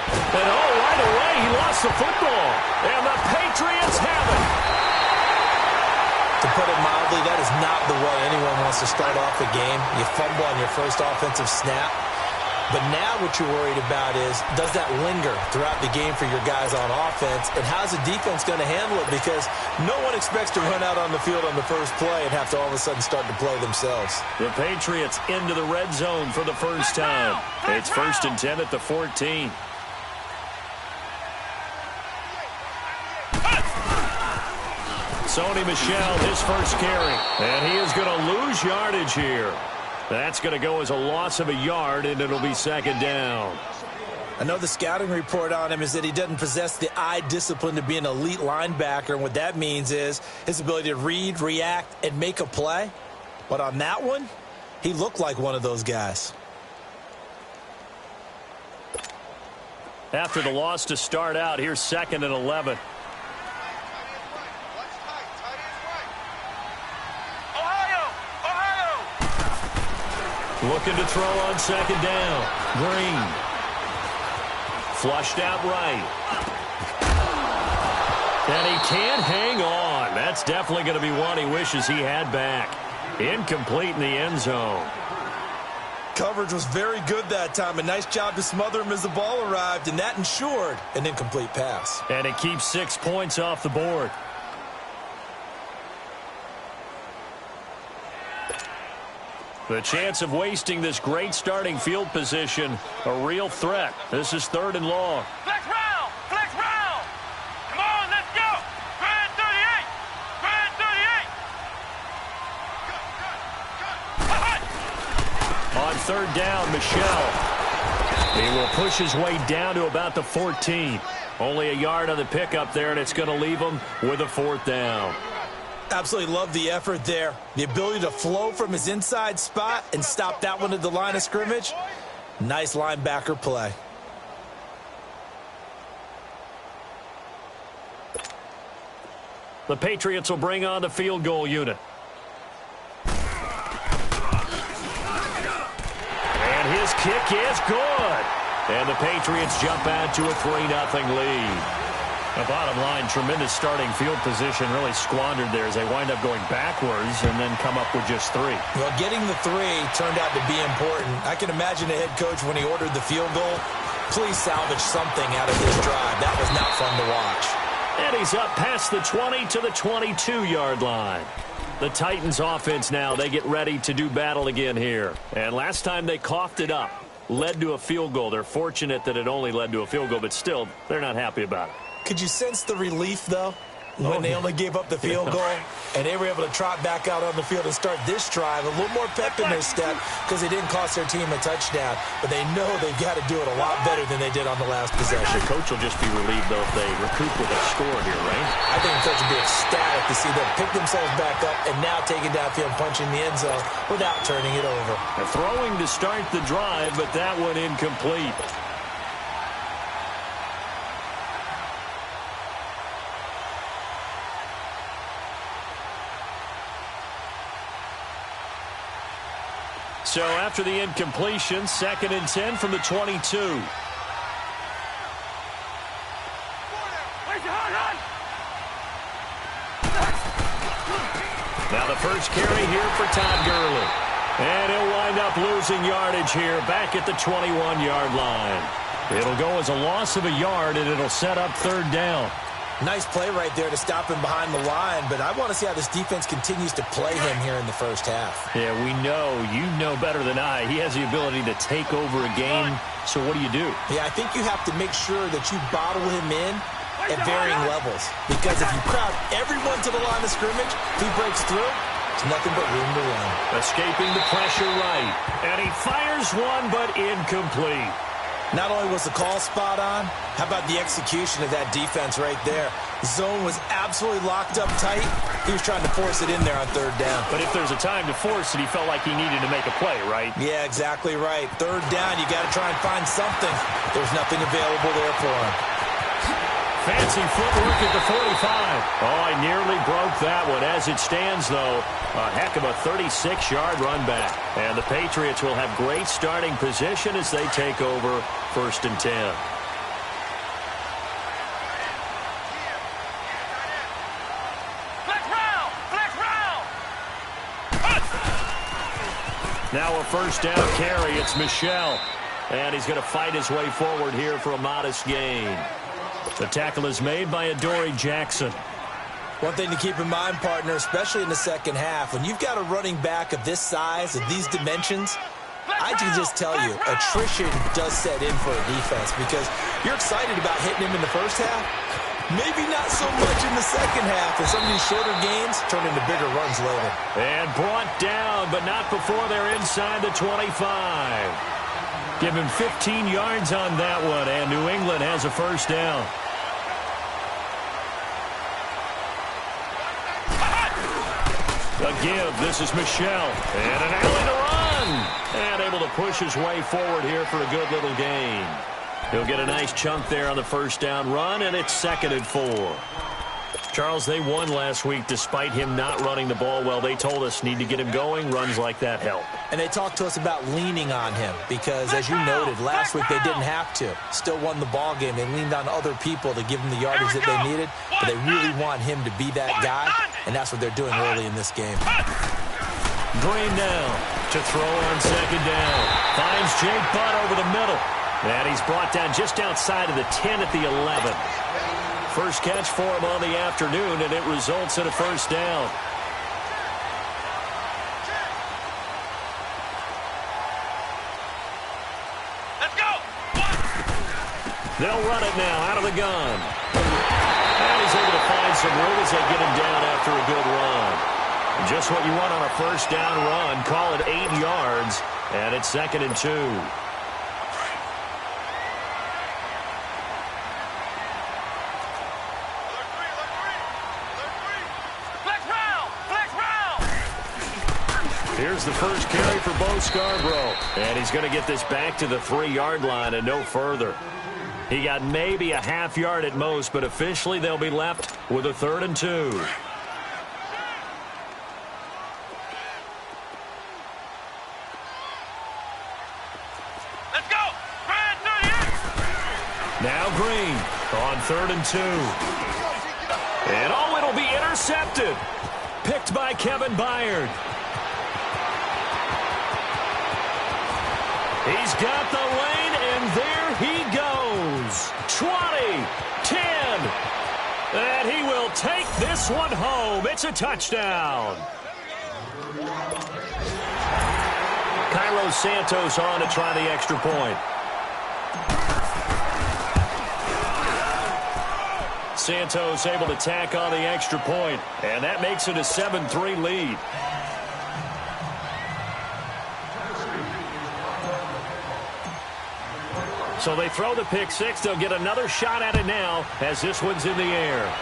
And right away, he lost the football. And the Patriots have it. To put it mildly, that is not the way anyone wants to start off a game. You fumble on your first offensive snap. But now what you're worried about is, does that linger throughout the game for your guys on offense? And how's the defense going to handle it? Because no one expects to run out on the field on the first play and have to all of a sudden start to play themselves. The Patriots into the red zone for the first time. It's 1st and 10 at the 14. Sony Michel, his first carry. And he is going to lose yardage here. That's going to go as a loss of a yard, and it'll be 2nd down. I know the scouting report on him is that he doesn't possess the eye discipline to be an elite linebacker, and what that means is his ability to read, react, and make a play. But on that one, he looked like one of those guys. After the loss to start out, here's 2nd and 11. Looking to throw on 2nd down. Green. Flushed out right. And he can't hang on. That's definitely going to be one he wishes he had back. Incomplete in the end zone. Coverage was very good that time. A nice job to smother him as the ball arrived, and that ensured an incomplete pass. And it keeps 6 points off the board. The chance of wasting this great starting field position, a real threat. This is 3rd and long. Flex round! Flex round! Come on, let's go! Grand 38! Grand 38! On 3rd down, Michel. He will push his way down to about the 14. Only a yard on the pickup there, and it's going to leave him with a 4th down. Absolutely love the effort there. The ability to flow from his inside spot and stop that one at the line of scrimmage. Nice linebacker play. The Patriots will bring on the field goal unit. And his kick is good. And the Patriots jump out to a 3-0 lead. The bottom line, tremendous starting field position, really squandered there as they wind up going backwards and then come up with just 3. Well, getting the 3 turned out to be important. I can imagine the head coach when he ordered the field goal. Please salvage something out of this drive. That was not fun to watch. And he's up past the 20 to the 22-yard line. The Titans offense now, they get ready to do battle again here. And last time they coughed it up, led to a field goal. They're fortunate that it only led to a field goal, but still, they're not happy about it. Could you sense the relief, though, when they only gave up the field goal and they were able to trot back out on the field and start this drive? A little more pep in their step because they didn't cost their team a touchdown, but they know they've got to do it a lot better than they did on the last possession. The coach will just be relieved, though, if they recoup with a score here, right? I think the coach will be ecstatic to see them pick themselves back up and now take it downfield and punch in the end zone without turning it over. They're throwing to start the drive, but that one incomplete. So after the incompletion, 2nd and 10 from the 22. Now the first carry here for Todd Gurley. And he'll wind up losing yardage here back at the 21-yard line. It'll go as a loss of a yard, and it'll set up 3rd down. Nice play right there to stop him behind the line, but I want to see how this defense continues to play him here in the first half. Yeah, we know. You know better than I. He has the ability to take over a game, so what do you do? Yeah, I think you have to make sure that you bottle him in at varying levels, because if you crowd everyone to the line of scrimmage, if he breaks through, there's nothing but room to run. Escaping the pressure right, and he fires one, but incomplete. Not only was the call spot on, how about the execution of that defense right there? The zone was absolutely locked up tight. He was trying to force it in there on 3rd down. But if there's a time to force it, he felt like he needed to make a play, right? Yeah, exactly right. 3rd down, you got to try and find something. There's nothing available there for him. Fancy footwork at the 45. Oh, I nearly broke that one. As it stands, though, a heck of a 36-yard run back. And the Patriots will have great starting position as they take over 1st and 10. Now a first down carry. It's Michel. And he's going to fight his way forward here for a modest gain. The tackle is made by Adoree Jackson. One thing to keep in mind, partner, especially in the second half, when you've got a running back of this size, of these dimensions, I can just tell you, attrition does set in for a defense because you're excited about hitting him in the first half. Maybe not so much in the second half, and some of these shorter gains turn into bigger runs later. And brought down, but not before they're inside the 25. Give him 15 yards on that one, and New England has a first down. A give. This is Michel. And an alley to run. And able to push his way forward here for a good little gain. He'll get a nice chunk there on the first down run, and it's 2nd and 4. Charles, they won last week despite him not running the ball well. They told us need to get him going. Runs like that help. And they talked to us about leaning on him because, as you noted, last week they didn't have to. Still won the ball game. They leaned on other people to give them the yardage that they needed, but they really want him to be that guy, and that's what they're doing early in this game. Green down to throw on 2nd down. Finds Jake Butt over the middle. And he's brought down just outside of the 10 at the 11. First catch for him on the afternoon, and it results in a first down. Let's go. They'll run it now out of the gun. And he's able to find some room as they get him down after a good run. Just what you want on a first down run. Call it 8 yards, and it's 2nd and 2. Here's the first carry for Bo Scarborough. And he's going to get this back to the 3-yard line and no further. He got maybe a half yard at most, but officially they'll be left with a 3rd and 2. Let's go. Brand 38. Now Green on 3rd and 2. And oh, it'll be intercepted. Picked by Kevin Byard. He's got the lane, and there he goes. 20, 10, and he will take this one home. It's a touchdown. Cairo Santos on to try the extra point. Santos able to tack on the extra point, and that makes it a 7-3 lead. So they throw the pick six. They'll get another shot at it now as this one's in the air.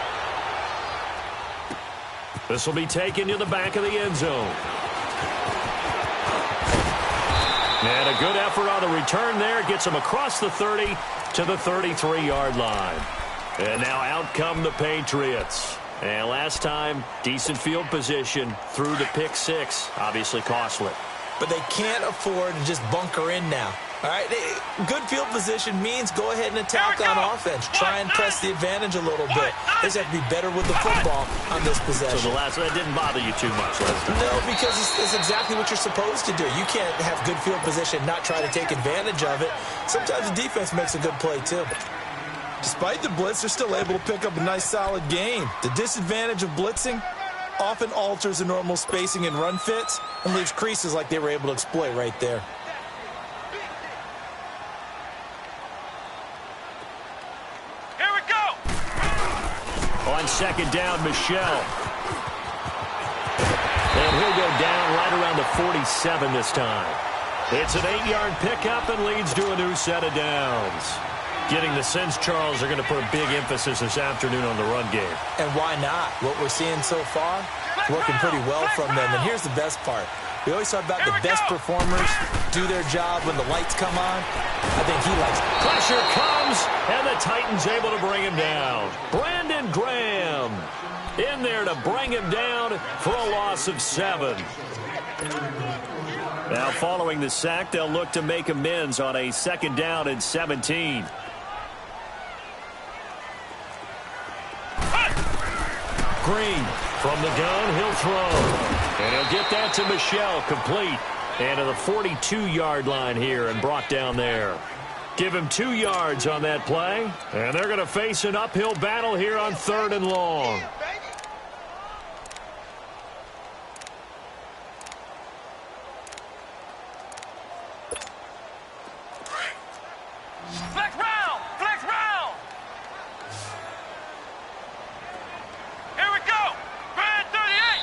This will be taken to the back of the end zone. And a good effort on the return there. Gets him across the 30 to the 33-yard line. And now out come the Patriots. And last time, decent field position through the pick six. Obviously costly. But they can't afford to just bunker in now. All right, good field position means go ahead and attack on offense. Try and press the advantage a little bit. They just have to be better with the football on this possession. So that didn't bother you too much, Leslie? No, because it's exactly what you're supposed to do. You can't have good field position, not try to take advantage of it. Sometimes the defense makes a good play, too. Despite the blitz, they're still able to pick up a nice, solid gain. The disadvantage of blitzing often alters the normal spacing and run fits and leaves creases like they were able to exploit right there. Here we go. On second down, Michel. And he'll go down right around the 47 this time. It's an 8-yard pickup and leads to a new set of downs. Getting the sense, Charles, are going to put a big emphasis this afternoon on the run game. And why not? What we're seeing so far, working pretty well from them. And here's the best part. We always talk about the best performers do their job when the lights come on. I think he likes it. Pressure comes, and the Titans able to bring him down. Brandon Graham in there to bring him down for a loss of 7. Now, following the sack, they'll look to make amends on a second down and 17. Green from the gun, he'll throw. And he'll get that to Michel, complete. And to the 42-yard line here and brought down there. Give him 2 yards on that play. And they're going to face an uphill battle here on 3rd and long. Flex round! Flex round! Here we go! Brand 38!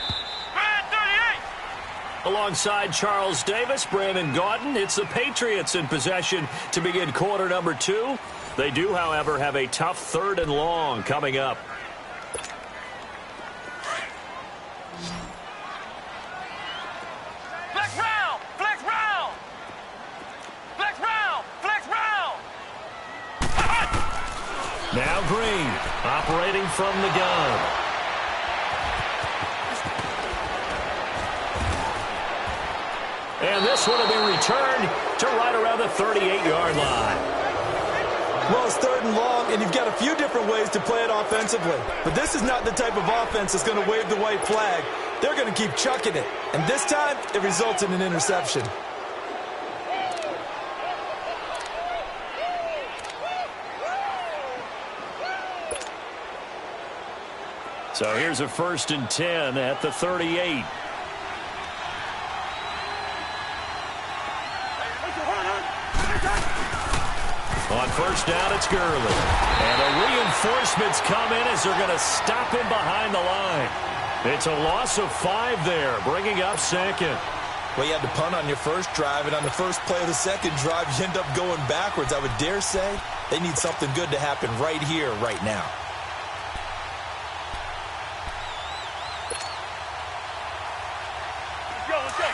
Brand 38! Alongside Charles Davis, Brandon Gaudin, it's the Patriots in possession to begin quarter number 2. They do, however, have a tough 3rd and long coming up. Flex round! Flex round! Flex round! Flex round! Now Green, operating from the gun. And this one will be returned to right around the 38-yard line. Well, it's 3rd and long, and you've got a few different ways to play it offensively. But this is not the type of offense that's going to wave the white flag. They're going to keep chucking it. And this time, it results in an interception. So here's a 1st and 10 at the 38. On 1st down, it's Gurley. And the reinforcements come in as they're going to stop him behind the line. It's a loss of 5 there, bringing up 2nd. Well, you had to punt on your first drive, and on the first play of the second drive, you end up going backwards. I would dare say they need something good to happen right here, right now. Let's go, let's go!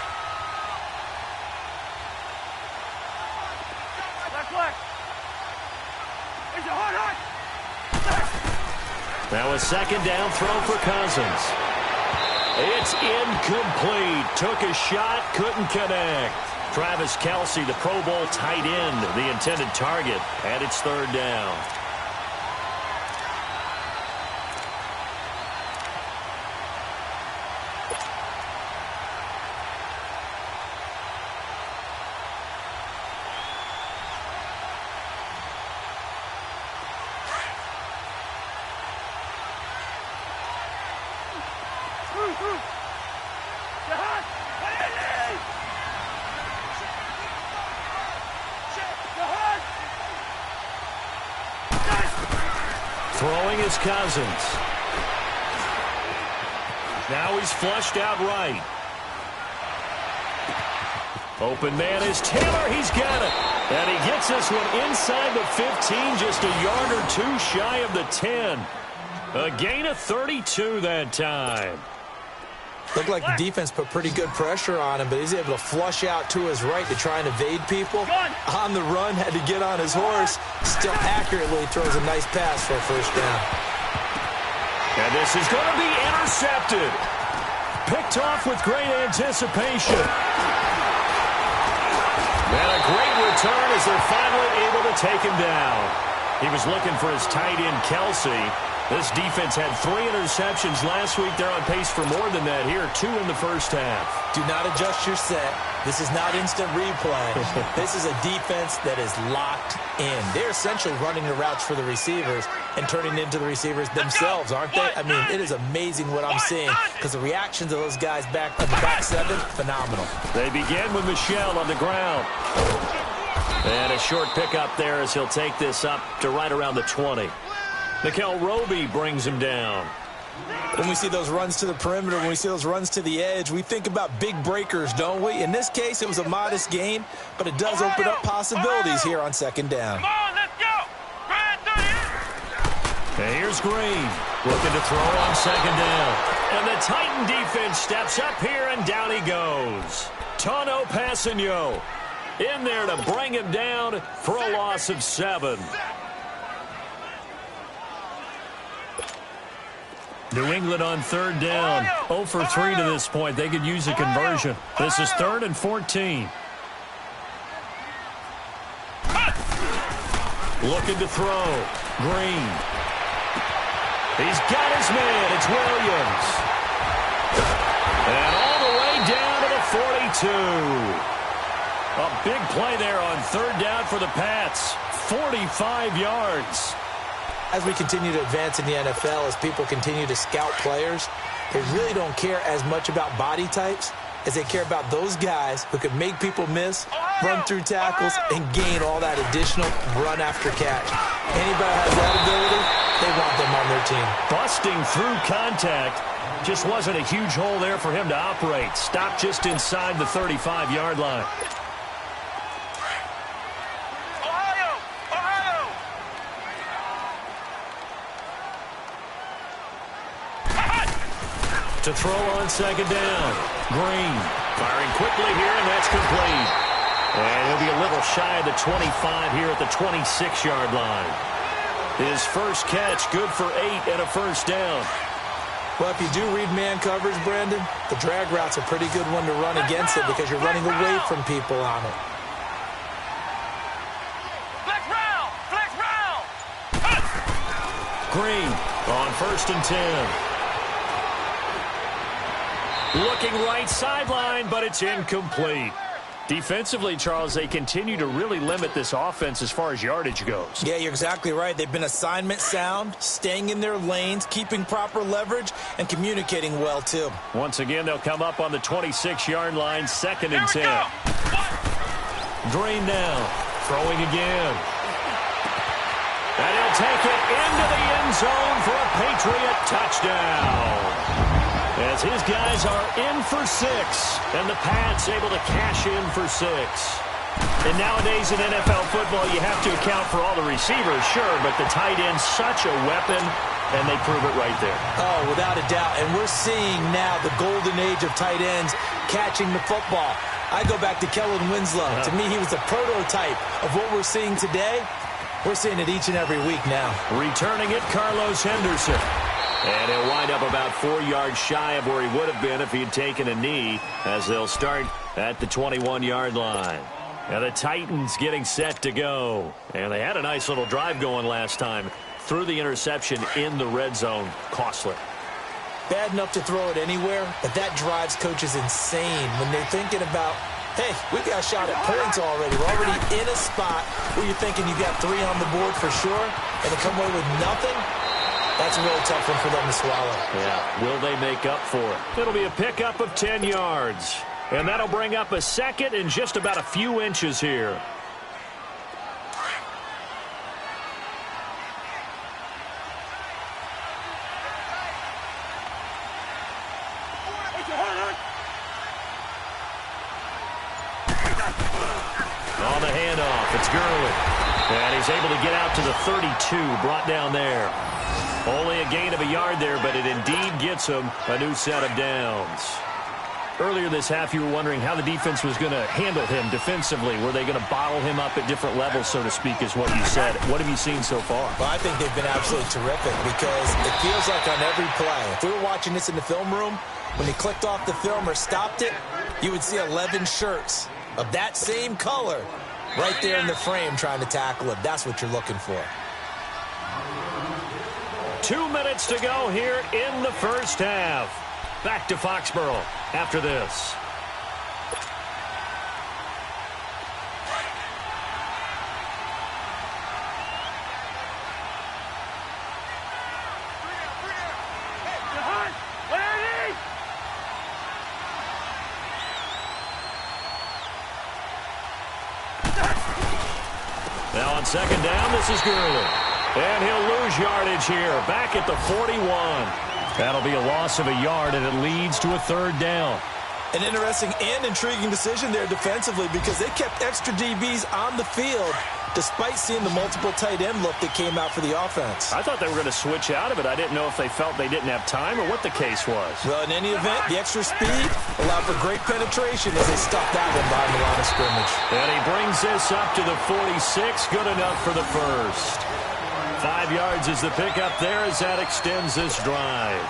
Flex! It's a hard! Now a 2nd down throw for Cousins. It's incomplete. Took a shot, couldn't connect. Travis Kelce, the Pro Bowl tight end, the intended target, and it's 3rd down. Throwing is Cousins. Now he's flushed out right. Open man is Taylor. He's got it. And he gets this one inside the 15, just a yard or 2 shy of the 10. A gain of 32 that time. Looked like the defense put pretty good pressure on him, but he's able to flush out to his right to try and evade people. On the run, had to get on his horse. Still accurately throws a nice pass for a 1st down. And this is going to be intercepted. Picked off with great anticipation. And a great return as they're finally able to take him down. He was looking for his tight end, Kelce. This defense had 3 interceptions last week. They're on pace for more than that here. 2 in the first half. Do not adjust your set. This is not instant replay. This is a defense that is locked in. They're essentially running the routes for the receivers and turning into the receivers themselves, aren't they? I mean, it is amazing what I'm seeing because the reactions of those guys back on the back 7, phenomenal. They begin with Michel on the ground. And a short pickup there as he'll take this up to right around the 20. Nickel Roby brings him down. When we see those runs to the perimeter, when we see those runs to the edge, we think about big breakers, don't we? In this case, it was a modest gain, but it does open up possibilities here on 2nd down. Come on, let's go! Brand 38! And here's Green looking to throw on 2nd down. And the Titan defense steps up here, and down he goes. Tano Passanio in there to bring him down for a loss of 7. New England on 3rd down. 0 for 3 to this point. They could use a conversion. This is 3rd and 14. Looking to throw. Green. He's got his man. It's Williams. And all the way down to the 42. A big play there on third down for the Pats. 45 yards. As we continue to advance in the NFL, as people continue to scout players, they really don't care as much about body types as they care about those guys who can make people miss, run through tackles, and gain all that additional run after catch. Anybody has that ability, they want them on their team. Busting through contact. Just wasn't a huge hole there for him to operate. Stopped just inside the 35-yard line. To throw on second down. Green firing quickly here, and that's complete. And he'll be a little shy of the 25 here at the 26-yard line. His first catch, good for 8 and a first down. Well, if you do read man coverage, Brandon, the drag route's a pretty good one to run against it because you're running away from people on it. Flex round! Flex round! Green on 1st and 10. Looking right sideline, but it's incomplete. Defensively, Charles, they continue to really limit this offense as far as yardage goes. Yeah, you're exactly right. They've been assignment sound, staying in their lanes, keeping proper leverage, and communicating well, too. Once again, they'll come up on the 26-yard line, 2nd and 10. Green now, throwing again. And he'll take it into the end zone for a Patriot touchdown. As his guys are in for 6, and the Pats able to cash in for 6. And nowadays in NFL football, you have to account for all the receivers, sure, but the tight end's such a weapon, and they prove it right there. Oh, without a doubt. And we're seeing now the golden age of tight ends catching the football. I go back to Kellen Winslow. To me, he was the prototype of what we're seeing today. We're seeing it each and every week now. Returning it, Carlos Henderson. And he'll wind up about 4 yards shy of where he would have been if he had taken a knee, as they'll start at the 21-yard line. Now the Titans getting set to go. And they had a nice little drive going last time. Threw the interception in the red zone. Costly. Bad enough to throw it anywhere, but that drives coaches insane when they're thinking about, hey, we got a shot at points already. We're already in a spot where you're thinking you got 3 on the board for sure, and to come away with nothing. That's a really tough one for them to swallow. Yeah, will they make up for it? It'll be a pickup of 10 yards. And that'll bring up a 2nd and just about a few inches here. On the handoff, it's Gurley. And he's able to get out to the 32, brought down there. Only a gain of a yard there, but it indeed gets him a new set of downs. Earlier this half, you were wondering how the defense was going to handle him defensively. Were they going to bottle him up at different levels, so to speak, is what you said. What have you seen so far? Well, I think they've been absolutely terrific because it feels like on every play, if we were watching this in the film room, when he clicked off the film or stopped it, you would see 11 shirts of that same color right there in the frame trying to tackle him. That's what you're looking for. 2 minutes to go here in the first half. Back to Foxborough after this. Now on second down, this is Gurley. And he'll lose yardage here, back at the 41. That'll be a loss of a yard, and it leads to a 3rd down. An interesting and intriguing decision there defensively because they kept extra DBs on the field despite seeing the multiple tight end look that came out for the offense. I thought they were going to switch out of it. I didn't know if they felt they didn't have time or what the case was. Well, in any event, the extra speed allowed for great penetration as they stuffed that one behind the line of scrimmage. And he brings this up to the 46. Good enough for the first. 5 yards is the pickup there as that extends this drive.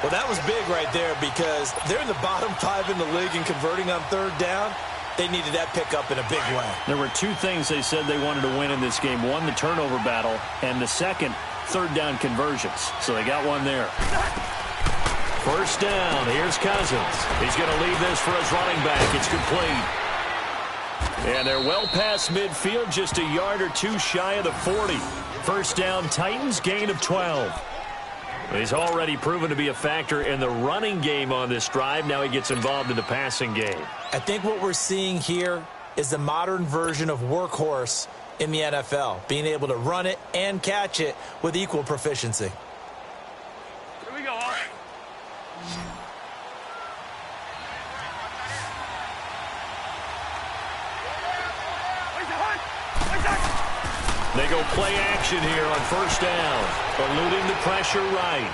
Well, that was big right there because they're in the bottom 5 in the league and converting on 3rd down. They needed that pickup in a big way. There were 2 things they said they wanted to win in this game. One, the turnover battle, and the second, 3rd down conversions. So they got one there. First down. Here's Cousins. He's going to leave this for his running back. It's complete. And they're well past midfield, just a yard or two shy of the 40. First down, Titans, gain of 12. He's already proven to be a factor in the running game on this drive. Now he gets involved in the passing game. I think what we're seeing here is the modern version of workhorse in the NFL, being able to run it and catch it with equal proficiency. Here we go, all right. They go play action here on first down, eluding the pressure right.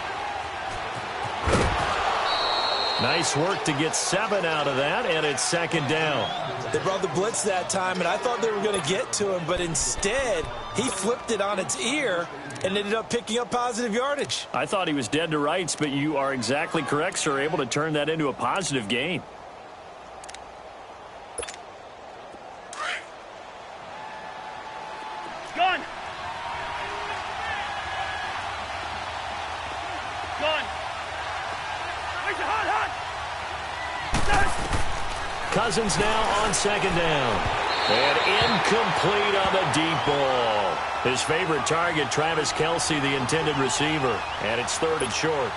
Nice work to get 7 out of that, and it's second down. They brought the blitz that time, and I thought they were going to get to him, but instead, he flipped it on its ear and ended up picking up positive yardage. I thought he was dead to rights, but you are exactly correct, sir, able to turn that into a positive gain. Gun! Gun! Where's your hot? Cousins now on second down. And incomplete on the deep ball. His favorite target, Travis Kelce, the intended receiver. And it's third and short.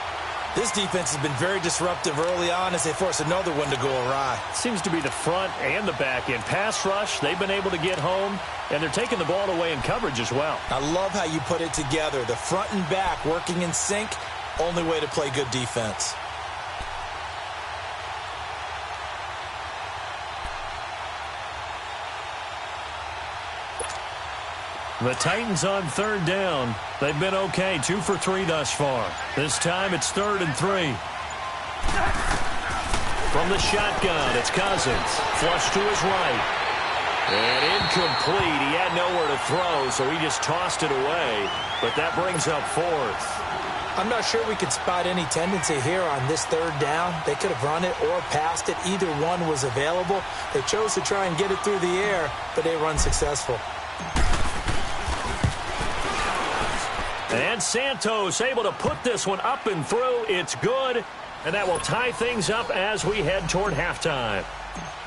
This defense has been very disruptive early on as they force another one to go awry. Seems to be the front and the back end. Pass rush, they've been able to get home, and they're taking the ball away in coverage as well. I love how you put it together. The front and back working in sync, only way to play good defense. The Titans on third down. They've been okay, 2 for 3 thus far. This time it's 3rd and 3. From the shotgun, it's Cousins. Flush to his right. And incomplete. He had nowhere to throw, so he just tossed it away. But that brings up 4th. I'm not sure we could spot any tendency here on this third down. They could have run it or passed it. Either one was available. They chose to try and get it through the air, but they were unsuccessful. And Santos able to put this one up and through. It's good. And that will tie things up as we head toward halftime.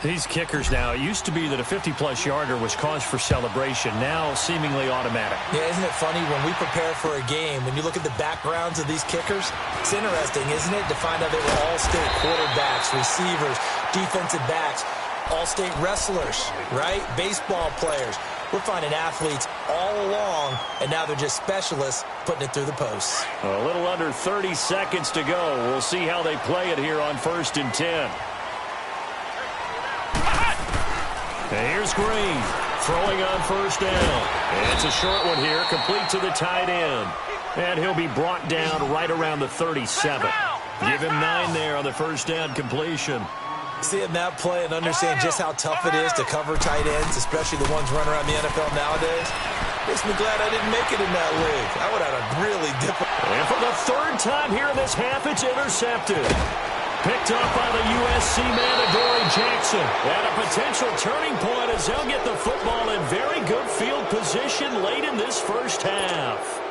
These kickers now, it used to be that a 50-plus yarder was cause for celebration. Now seemingly automatic. Yeah, isn't it funny when we prepare for a game, when you look at the backgrounds of these kickers, it's interesting, isn't it, to find out they were all-state quarterbacks, receivers, defensive backs, all-state wrestlers, right? Baseball players. We're finding athletes all along, and now they're just specialists putting it through the posts. A little under 30 seconds to go. We'll see how they play it here on 1st and 10. And here's Green, throwing on first down. And it's a short one here, complete to the tight end. And he'll be brought down right around the 37. Give him 9 there on the first down completion. Seeing that play and understand just how tough it is to cover tight ends, especially the ones running around the NFL nowadays, makes me glad I didn't make it in that league. I would have a really difficult... And for the 3rd time here in this half, it's intercepted. Picked up by the USC man, Adoree Jackson. And a potential turning point as they'll get the football in very good field position late in this first half.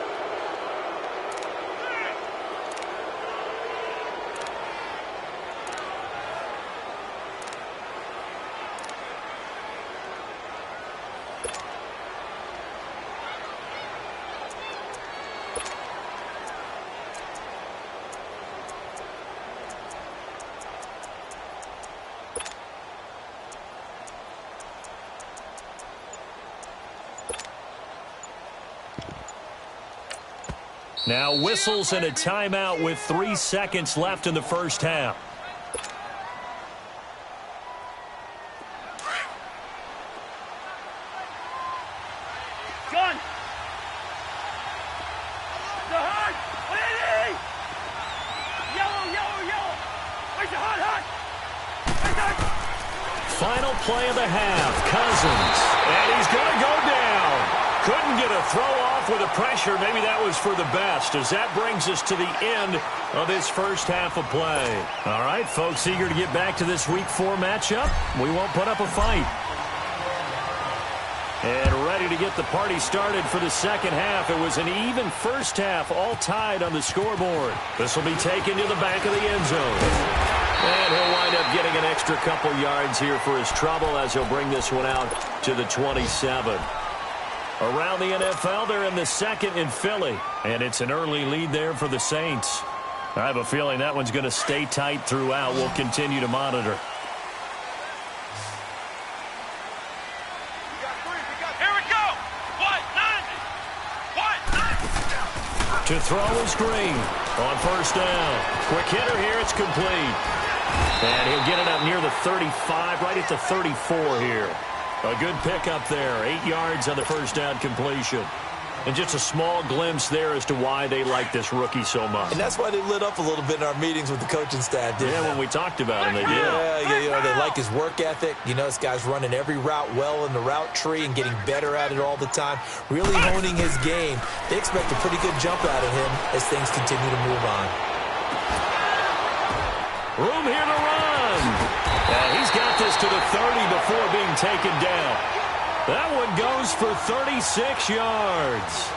Now whistles and a timeout with 3 seconds left in the first half. Gun! The hot! Lady! Yellow, yellow, yellow! Where's the hot? Final play of the half. Cousins. And he's going to go down. Couldn't get a throw off with the pressure. Maybe that was for the best, as that brings us to the end of this first half of play. All right, folks, eager to get back to this Week 4 matchup. We won't put up a fight. And ready to get the party started for the second half. It was an even first half, all tied on the scoreboard. This will be taken to the back of the end zone. And he'll wind up getting an extra couple yards here for his trouble as he'll bring this one out to the 27. Around the NFL, they're in the second in Philly. And it's an early lead there for the Saints. I have a feeling that one's going to stay tight throughout. We'll continue to monitor. To throw is Green on first down. Quick hitter here. It's complete. And he'll get it up near the 35, right at the 34 here. A good pickup there. 8 yards on the first down completion. And just a small glimpse there as to why they like this rookie so much. And that's why they lit up a little bit in our meetings with the coaching staff, didn't they? When we talked about him, they did. Yeah, you know, they like his work ethic. You know, this guy's running every route well in the route tree and getting better at it all the time, really honing his game. They expect a pretty good jump out of him as things continue to move on. Room here to run. And he's got this to the 30 before being taken down. That one goes for 36 yards.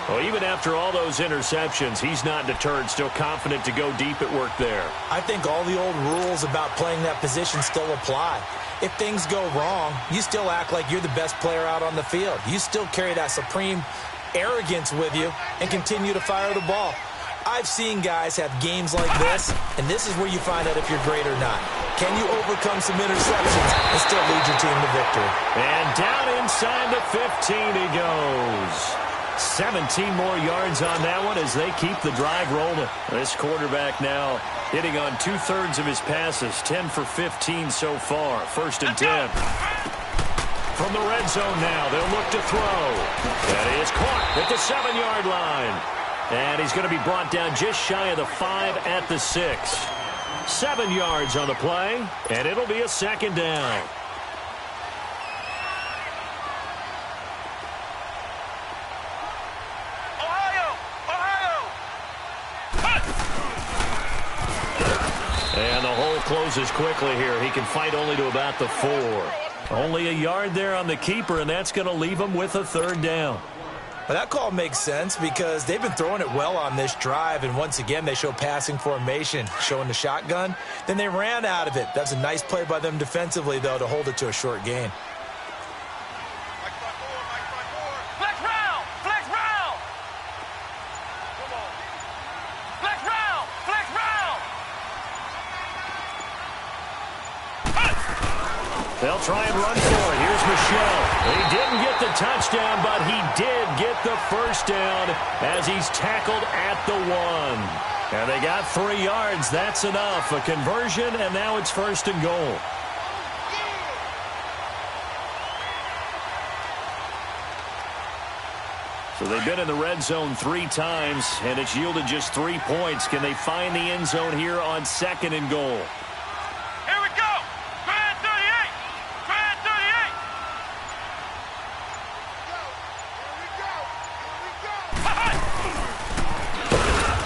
Well, even after all those interceptions, he's not deterred, still confident to go deep at work there. I think all the old rules about playing that position still apply. If things go wrong, you still act like you're the best player out on the field. You still carry that supreme arrogance with you and continue to fire the ball. I've seen guys have games like this, and this is where you find out if you're great or not. Can you overcome some interceptions and still lead your team to victory? And down inside the 15 he goes. 17 more yards on that one as they keep the drive rolling. This quarterback now hitting on 2/3 of his passes, 10 for 15 so far. First and 10. From the red zone now, they'll look to throw. That is caught at the 7-yard line. And he's going to be brought down just shy of the 5 at the 6. 7 yards on the play, and it'll be a second down. And the hole closes quickly here. He can fight only to about the 4. Only a yard there on the keeper, and that's going to leave him with a third down. Well, that call makes sense because they've been throwing it well on this drive, and once again they show passing formation, showing the shotgun. Then they ran out of it. That's a nice play by them defensively, though, to hold it to a short gain. Flex round! Flex round! Come on. Flex round! Flex round! They'll try and run for it. Here's Michelle. He didn't get the touchdown, but he did get the first down as he's tackled at the 1. And they got 3 yards. That's enough. A conversion, and now it's first and goal. So they've been in the red zone 3 times, and it's yielded just 3 points. Can they find the end zone here on second and goal? Here we go! Grand 38! Grand 38!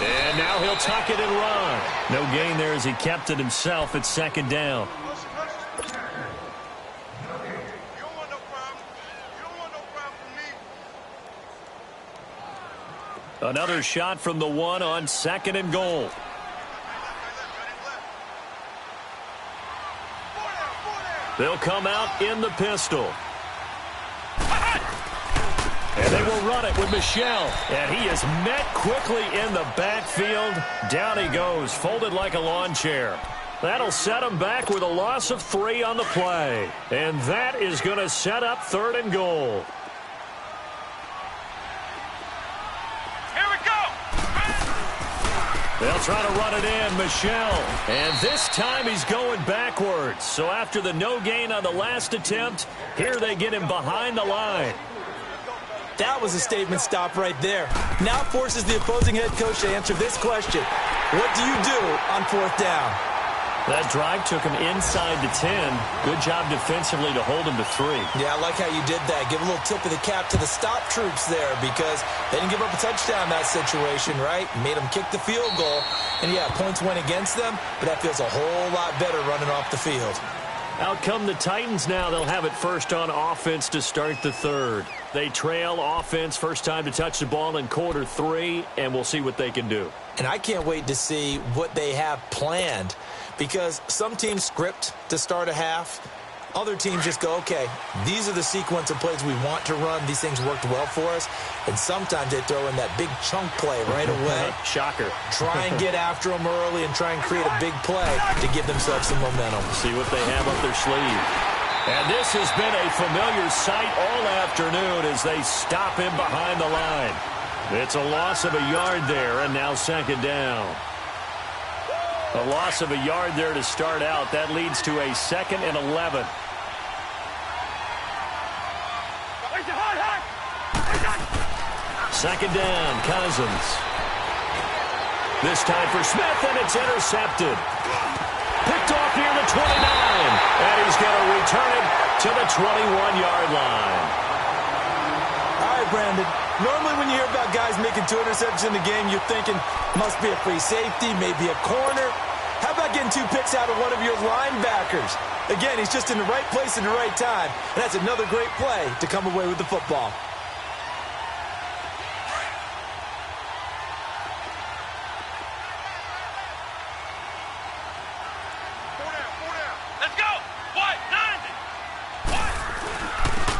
And now he'll tuck it and run. No gain there as he kept it himself at second down. You don't want no problem. You don't want no problem from me. Another shot from the 1 on second and goal. They'll come out in the pistol. And they will run it with Michelle. And he is met quickly in the backfield. Down he goes, folded like a lawn chair. That'll set him back with a loss of 3 on the play. And that is going to set up third and goal. Here we go! They'll try to run it in, Michelle. And this time he's going backwards. So after the no gain on the last attempt, here they get him behind the line. That was a statement stop right there. Now forces the opposing head coach to answer this question. What do you do on 4th down? That drive took him inside the 10. Good job defensively to hold him to 3. Yeah, I like how you did that. Give a little tip of the cap to the stop troops there because they didn't give up a touchdown in that situation, right? Made them kick the field goal. And, yeah, points went against them, but that feels a whole lot better running off the field. Out come the Titans now. They'll have it first on offense to start the third. They trail offense first time to touch the ball in quarter 3, and we'll see what they can do. And I can't wait to see what they have planned, because some teams script to start a half. Other teams just go, okay, these are the sequence of plays we want to run. These things worked well for us. And sometimes they throw in that big chunk play right away. Shocker. Try and get after them early and try and create a big play to give themselves some momentum. See what they have up their sleeve. And this has been a familiar sight all afternoon as they stop him behind the line. It's a loss of a yard there, and now second down. A loss of a yard there to start out. That leads to a 2nd and 11. Second down, Cousins. This time for Smith, and it's intercepted. Picked off near the 29, and he's going to return it to the 21-yard line. All right, Brandon. Normally when you hear about guys making 2 interceptions in the game, you're thinking must be a free safety, maybe a corner. How about getting 2 picks out of one of your linebackers? Again, he's just in the right place at the right time, and that's another great play to come away with the football.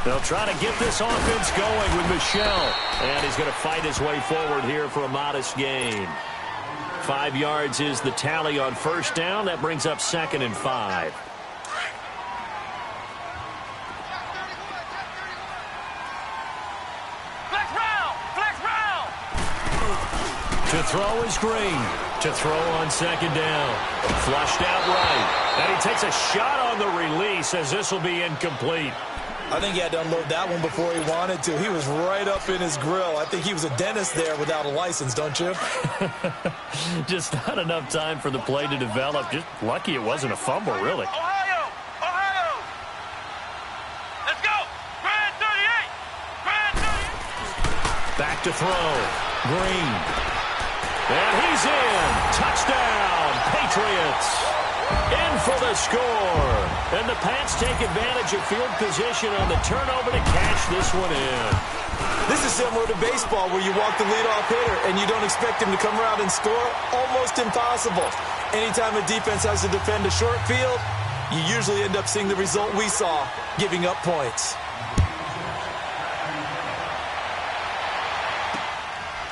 They'll try to get this offense going with Michel. And he's going to fight his way forward here for a modest gain. 5 yards is the tally on first down. That brings up 2nd and 5. Flex round! Flex round! To throw is Green. To throw on second down. Flushed out right. And he takes a shot on the release as this will be incomplete. I think he had to unload that one before he wanted to. He was right up in his grill. I think he was a dentist there without a license, don't you? Just not enough time for the play to develop. Just lucky it wasn't a fumble, really. Ohio! Ohio! Let's go! Grand 38! Grand 38! Back to throw. Green. And he's in. Touchdown, Patriots. In for the score. And the Pats take advantage of field position on the turnover to cash this one in. This is similar to baseball where you walk the leadoff hitter and you don't expect him to come around and score. Almost impossible. Anytime a defense has to defend a short field, you usually end up seeing the result we saw, giving up points.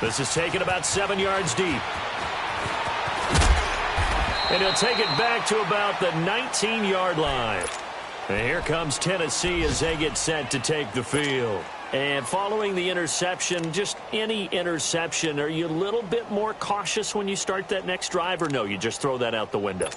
This is taken about 7 yards deep. And he'll take it back to about the 19-yard line. And here comes Tennessee as they get set to take the field. And following the interception, just any interception, are you a little bit more cautious when you start that next drive, or no, you just throw that out the window?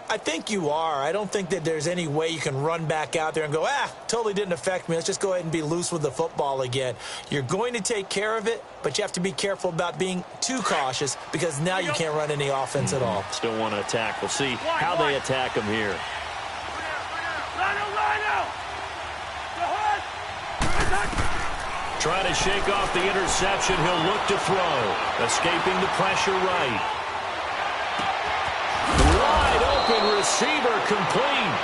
I think you are. I don't think that there's any way you can run back out there and go, totally didn't affect me. Let's just go ahead and be loose with the football again. You're going to take care of it, but you have to be careful about being too cautious because now you can't run any offense at all. Still want to attack. We'll see how they attack him here. Trying to shake off the interception. He'll look to throw. Escaping the pressure right. Wide open receiver complete.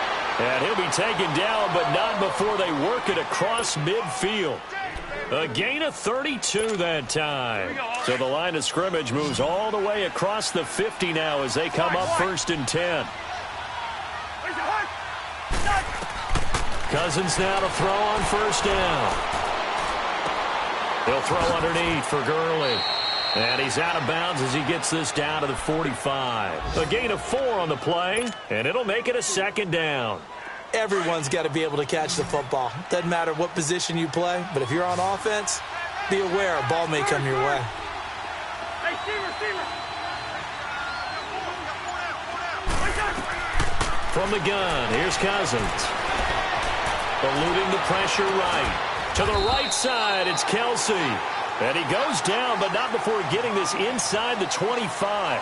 And he'll be taken down, but not before they work it across midfield. A gain of 32 that time. So the line of scrimmage moves all the way across the 50 now as they come up 1st and 10. Cousins now to throw on 1st down. He'll throw underneath for Gurley. And he's out of bounds as he gets this down to the 45. A gain of 4 on the play, and it'll make it a 2nd down. Everyone's got to be able to catch the football. Doesn't matter what position you play, but if you're on offense, be aware a ball may come your way. From the gun, here's Cousins. Eluding the pressure right. To the right side, it's Kelsey. And he goes down, but not before getting this inside the 25.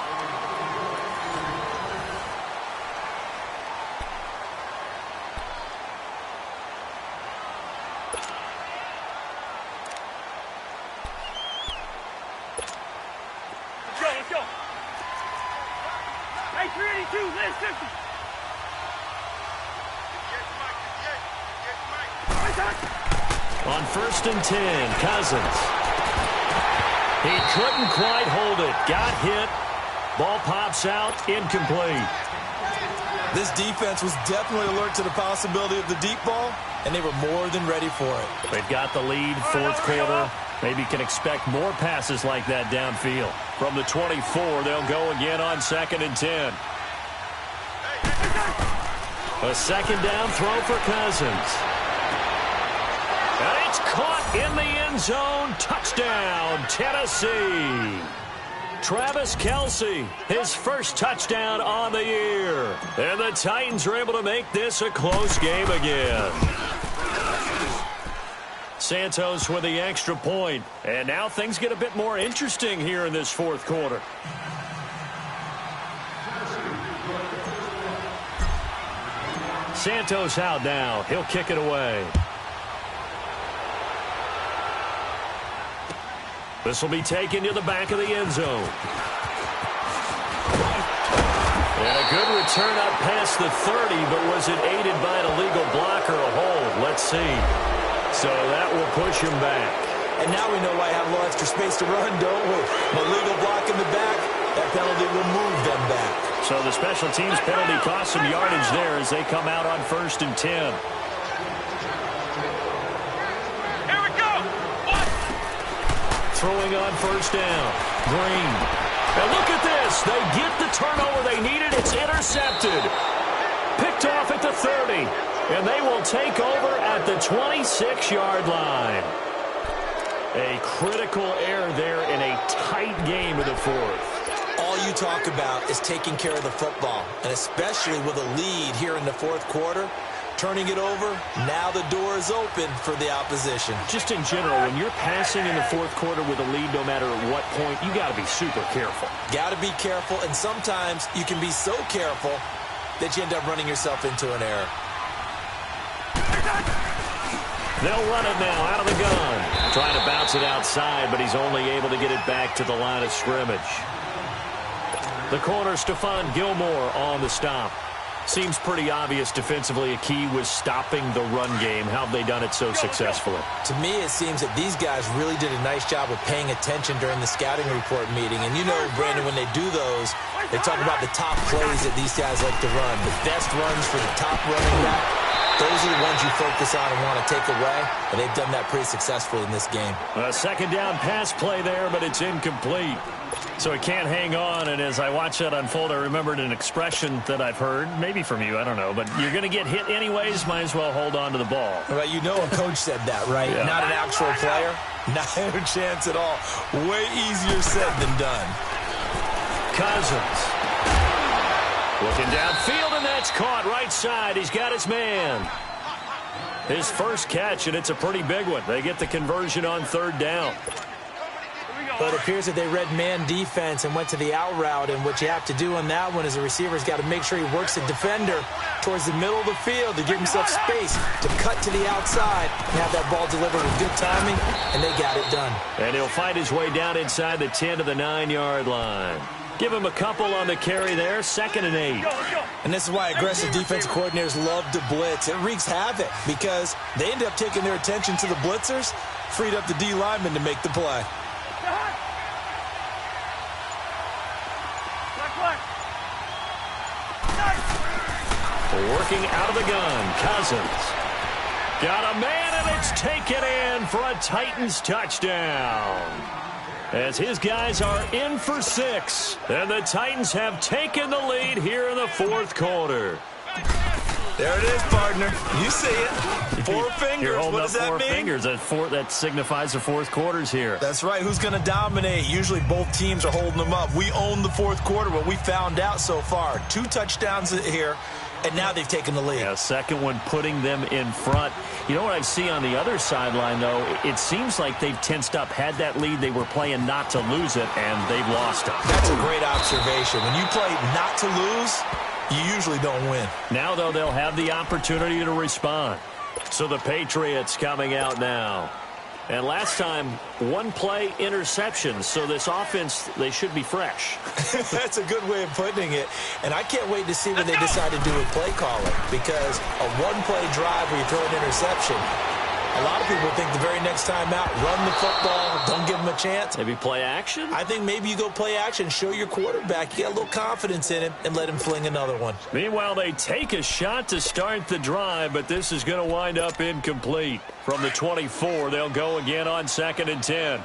Let's go. Hey, 382, let's 50. On 1st and 10, Cousins. He couldn't quite hold it. Got hit. Ball pops out. Incomplete. This defense was definitely alert to the possibility of the deep ball, and they were more than ready for it. They've got the lead, 4th quarter. Maybe can expect more passes like that downfield. From the 24, they'll go again on 2nd and 10. A 2nd down throw for Cousins. And it's caught in the end zone. Touchdown, Tennessee. Travis Kelce, his first touchdown on the year. And the Titans are able to make this a close game again. Santos with the extra point. And now things get a bit more interesting here in this 4th quarter. Santos out now. He'll kick it away. This will be taken to the back of the end zone. And a good return up past the 30, but was it aided by an illegal block or a hold? Let's see. So that will push him back. And now we know why I have a little extra space to run, don't we? An illegal block in the back, that penalty will move them back. So the special teams penalty cost some yardage there as they come out on 1st and 10. Here we go. What? Throwing on 1st down. Green. And look at this. They get the turnover they needed. It's intercepted. Picked off at the 30. And they will take over at the 26-yard line. A critical error there in a tight game of the 4th. All you talk about is taking care of the football, and especially with a lead here in the 4th quarter, turning it over, now the door is open for the opposition. Just in general, when you're passing in the 4th quarter with a lead, no matter at what point, you got to be super careful. Got to be careful, and sometimes you can be so careful that you end up running yourself into an error. They'll run it now out of the gun. Trying to bounce it outside, but he's only able to get it back to the line of scrimmage. The corner, Stephon Gilmore, on the stop. Seems pretty obvious defensively a key was stopping the run game. How have they done it so successfully? To me, it seems that these guys really did a nice job of paying attention during the scouting report meeting. And you know, Brandon, when they do those, they talk about the top plays that these guys like to run. The best runs for the top running back. Those are the ones you focus on and want to take away, and they've done that pretty successfully in this game. A 2nd down pass play there, but it's incomplete. So it can't hang on, and as I watch that unfold, I remembered an expression that I've heard, maybe from you, I don't know, but you're going to get hit anyways, might as well hold on to the ball. Well, you know a coach said that, right? Yeah. Not an actual player. Not a chance at all. Way easier said than done. Cousins. Looking downfield, and that's caught right side. He's got his man. His first catch, and it's a pretty big one. They get the conversion on 3rd down. But it appears that they read man defense and went to the out route, and what you have to do on that one is the receiver's got to make sure he works the defender towards the middle of the field to give himself space to cut to the outside and have that ball delivered with good timing, and they got it done. And he'll fight his way down inside the 10 to the 9-yard line. Give him a couple on the carry there, 2nd and 8. And this is why aggressive defensive coordinators love to blitz. It wreaks havoc because they end up taking their attention to the blitzers, freed up the D lineman to make the play. Working out of the gun, Cousins. Got a man, and it's taken in for a Titans touchdown. As his guys are in for 6. And the Titans have taken the lead here in the 4th quarter. There it is, partner. You see it. 4 fingers. You're holding what up does that 4 mean? fingers. That signifies the 4th quarter's here. That's right. Who's going to dominate? Usually both teams are holding them up. We own the 4th quarter, what we found out so far. 2 touchdowns here, and now they've taken the lead. Yeah, 2nd one putting them in front. You know what I see on the other sideline, though? It seems like they've tensed up. Had that lead, they were playing not to lose it, and they've lost it. That's a great observation. When you play not to lose, you usually don't win. Now, though, they'll have the opportunity to respond. So the Patriots coming out now. And last time, 1 play interception. So this offense, they should be fresh. That's a good way of putting it. And I can't wait to see what they decide to do with play calling. Because a 1-play drive where you throw an interception, A lot of people think the very next time out, run the football, don't give them a chance. Maybe play action? I think maybe you go play action, show your quarterback you got a little confidence in him, and let him fling another one. Meanwhile, they take a shot to start the drive, but this is going to wind up incomplete. From the 24, they'll go again on 2nd and 10.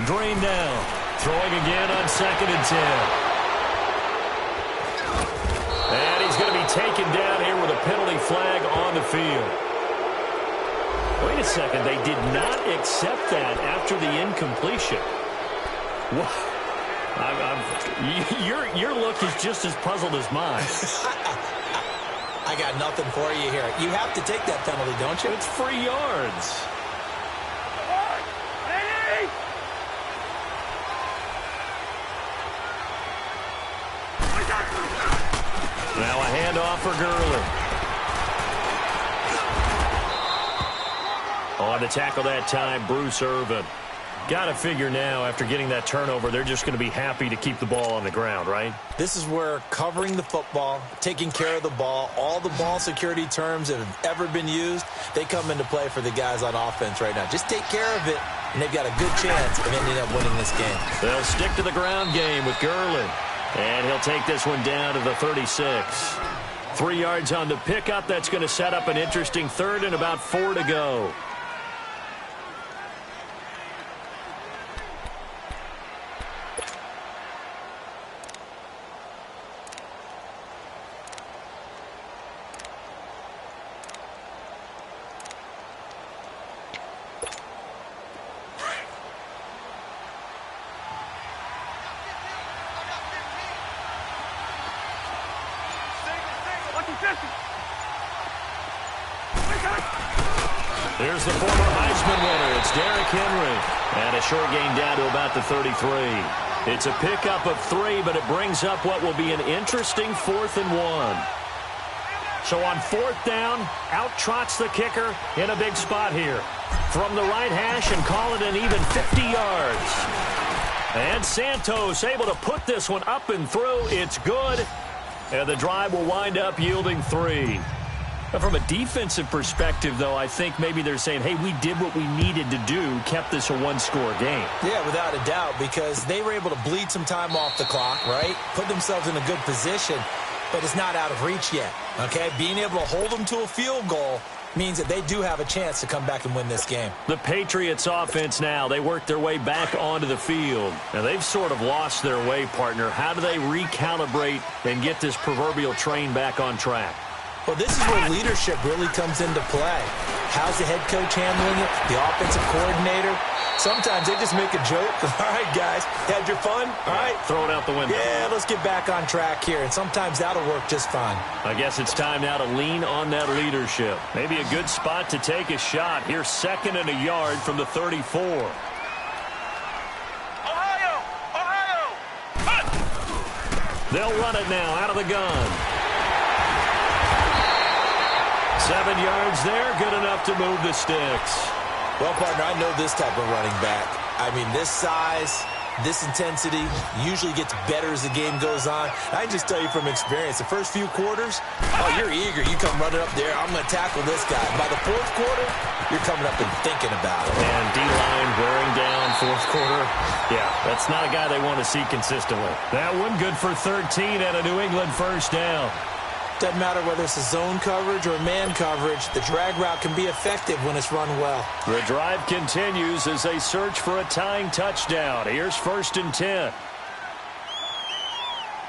Green down. Throwing again on 2nd and 10. And he's going to be taken down here with a penalty flag on the field. Wait a second. They did not accept that after the incompletion. Your look is just as puzzled as mine. I got nothing for you here. You have to take that penalty, don't you? It's free yards. Now a handoff for Gurley. On to tackle that time, Bruce Irvin. Got to figure now, after getting that turnover, they're just going to be happy to keep the ball on the ground, right? This is where covering the football, taking care of the ball, all the ball security terms that have ever been used, they come into play for the guys on offense right now. Just take care of it, and they've got a good chance of ending up winning this game. They'll stick to the ground game with Gurley. And he'll take this one down to the 36. 3 yards on the pickup. That's going to set up an interesting 3rd and about 4 to go. Here's the former Heisman winner. It's Derrick Henry. And a short gain down to about the 33. It's a pickup of 3, but it brings up what will be an interesting 4th and 1. So on 4th down, out trots the kicker in a big spot here. From the right hash and call it an even 50 yards. And Santos able to put this one up and through. It's good. And the drive will wind up yielding 3. From a defensive perspective, though, I think maybe they're saying, hey, we did what we needed to do, kept this a one-score game. Yeah, without a doubt, because they were able to bleed some time off the clock, right? Put themselves in a good position, but it's not out of reach yet, okay? Being able to hold them to a field goal means that they do have a chance to come back and win this game. The Patriots offense now, they work their way back onto the field. Now, they've sort of lost their way, partner. How do they recalibrate and get this proverbial train back on track? Well, this is where leadership really comes into play. How's the head coach handling it? The offensive coordinator? Sometimes they just make a joke. All right, guys, had your fun? All right. Throw it out the window. Yeah, let's get back on track here. And sometimes that'll work just fine. I guess it's time now to lean on that leadership. Maybe a good spot to take a shot. Here's 2nd and a yard from the 34. Ohio! They'll run it now out of the gun. 7 yards there, good enough to move the sticks. Well, partner, I know this type of running back. I mean, this size, this intensity usually gets better as the game goes on. I can just tell you from experience, the first few quarters, oh, you're eager. You come running up there, I'm going to tackle this guy. By the 4th quarter, you're coming up and thinking about it. And D-line wearing down 4th quarter. Yeah, that's not a guy they want to see consistently. That one good for 13 and a New England 1st down. Doesn't matter whether it's a zone coverage or man coverage, the drag route can be effective when it's run well. The drive continues as they search for a tying touchdown. Here's 1st and 10.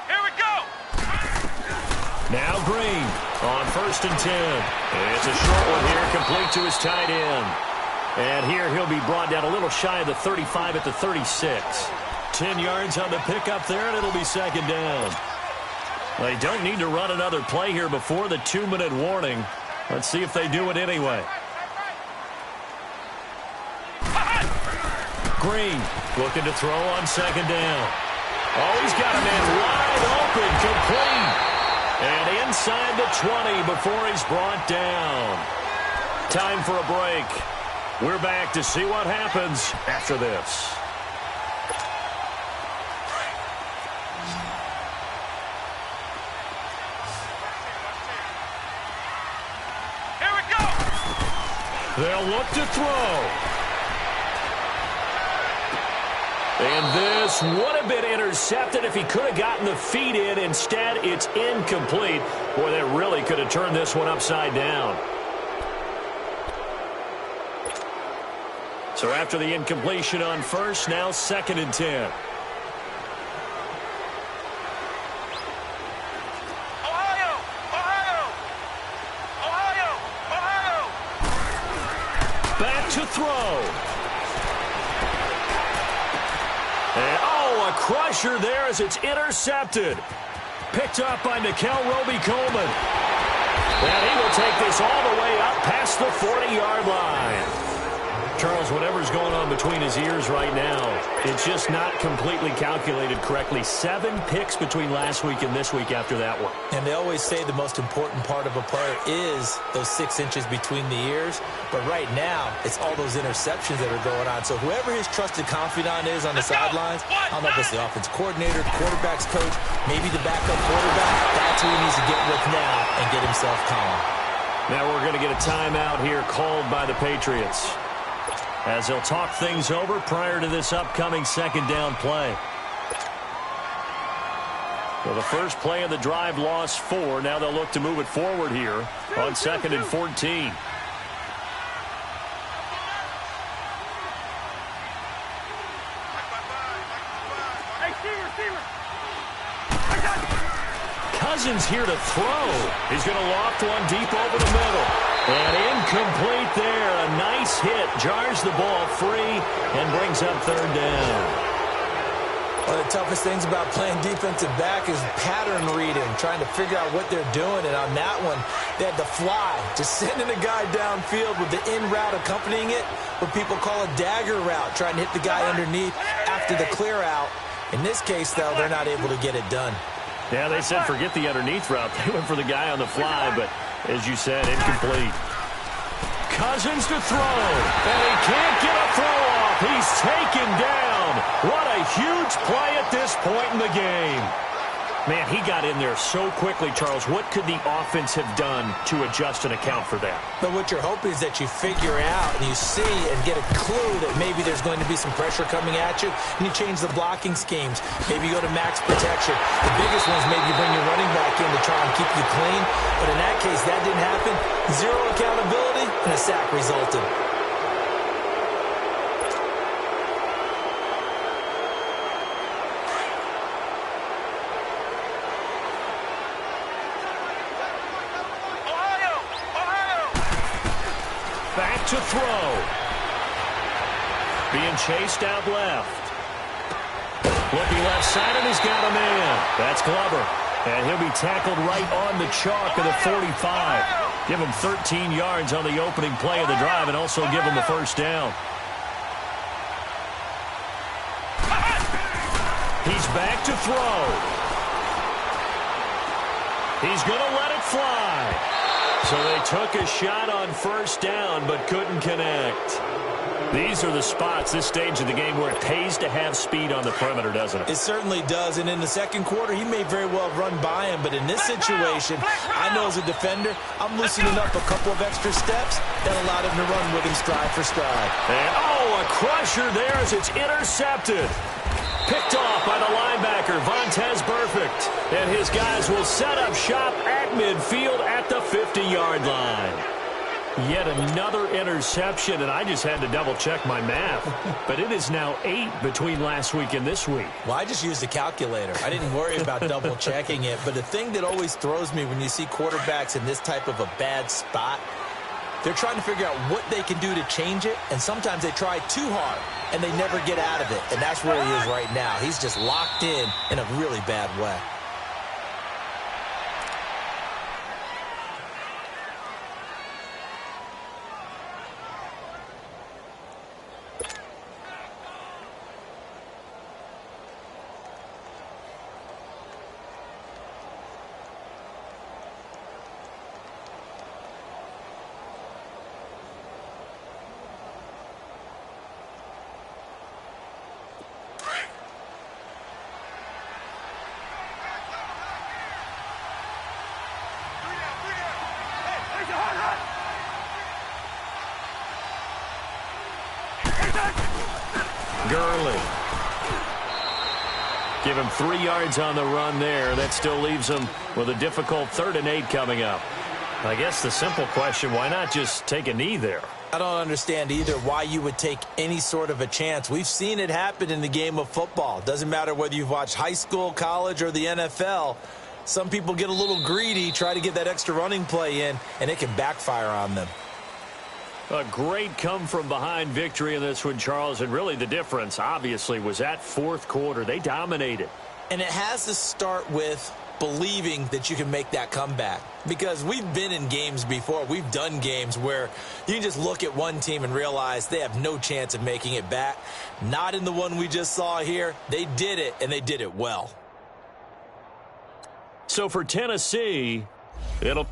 Here we go! Now Green on 1st and 10. It's a short one here, complete to his tight end. And here he'll be brought down a little shy of the 35 at the 36. 10 yards on the pickup there, and it'll be 2nd down. They don't need to run another play here before the 2-minute warning. Let's see if they do it anyway. Green looking to throw on 2nd down. Oh, he's got a man wide open, complete. And inside the 20 before he's brought down. Time for a break. We're back to see what happens after this. Here we go. They'll look to throw. And this would have been intercepted if he could have gotten the feet in. Instead, it's incomplete. Boy, that really could have turned this one upside down. So after the incompletion on first, now 2nd and 10. Ohio! Ohio! Ohio! Ohio! Back to throw. And, oh, a crusher there as it's intercepted. Picked up by Nickel Roby-Coleman. And he will take this all the way up past the 40-yard line. Charles, whatever's going on between his ears right now, it's just not completely calculated correctly. 7 picks between last week and this week after that one. And they always say the most important part of a player is those 6 inches between the ears. But right now, it's all those interceptions that are going on. So whoever his trusted confidant is on the sidelines, I don't know if it's the offense coordinator, quarterback's coach, maybe the backup quarterback, that's who he needs to get with now and get himself calm. Now we're going to get a timeout here called by the Patriots, as they'll talk things over prior to this upcoming 2nd down play. So the first play of the drive lost 4. Now they'll look to move it forward here on 2nd and 14. Cousins here to throw. He's going to loft one deep over the middle. And incomplete there. A nice hit. Jars the ball free and brings up 3rd down. One of the toughest things about playing defensive back is pattern reading, trying to figure out what they're doing. And on that one, they had the fly, just sending a guy downfield with the in route accompanying it, what people call a dagger route, trying to hit the guy underneath after the clear out. In this case, though, they're not able to get it done. Yeah, they said forget the underneath route. They went for the guy on the fly, but as you said, incomplete. Cousins to throw, and he can't get a throw off. He's taken down. What a huge play at this point in the game. Man, he got in there so quickly, Charles. What could the offense have done to adjust and account for that? But what you're hoping is that you figure out and you see and get a clue that maybe there's going to be some pressure coming at you, and you change the blocking schemes. Maybe you go to max protection. The biggest one is maybe you bring your running back in to try and keep you clean. But in that case, that didn't happen. 0 accountability, and a sack resulted. Back to throw. Being chased out left. Looking left side, and he's got a man. That's Glover. And he'll be tackled right on the chalk of the 45. Give him 13 yards on the opening play of the drive and also give him a 1st down. He's back to throw. He's going to let it fly. So they took a shot on 1st down but couldn't connect. These are the spots, this stage of the game, where it pays to have speed on the perimeter, doesn't it? It certainly does, and in the 2nd quarter, he may very well run by him, but in this situation, I know as a defender, I'm loosening up a couple of extra steps that allowed him to run with him stride for stride. And, oh, a crusher there as it's intercepted. Picked off by the linebacker, Vontaze Burfict. And his guys will set up shop at midfield at the 50-yard line. Yet another interception, and I just had to double-check my math. But it is now 8 between last week and this week. Well, I just used a calculator. I didn't worry about double-checking it. But the thing that always throws me when you see quarterbacks in this type of a bad spot, they're trying to figure out what they can do to change it, and sometimes they try too hard, and they never get out of it. And that's where he is right now. He's just locked in a really bad way. Gave him 3 yards on the run there. That still leaves him with a difficult 3rd and 8 coming up. I guess the simple question, why not just take a knee there? I don't understand either why you would take any sort of a chance. We've seen it happen in the game of football. Doesn't matter whether you've watched high school, college, or the NFL. Some people get a little greedy, try to get that extra running play in, and it can backfire on them. A great come-from-behind victory in this one, Charles, and really the difference, obviously, was that 4th quarter. They dominated. And it has to start with believing that you can make that comeback. Because we've been in games before. We've done games where you can just look at one team and realize they have no chance of making it back. Not in the one we just saw here. They did it, and they did it well. So for Tennessee, it'll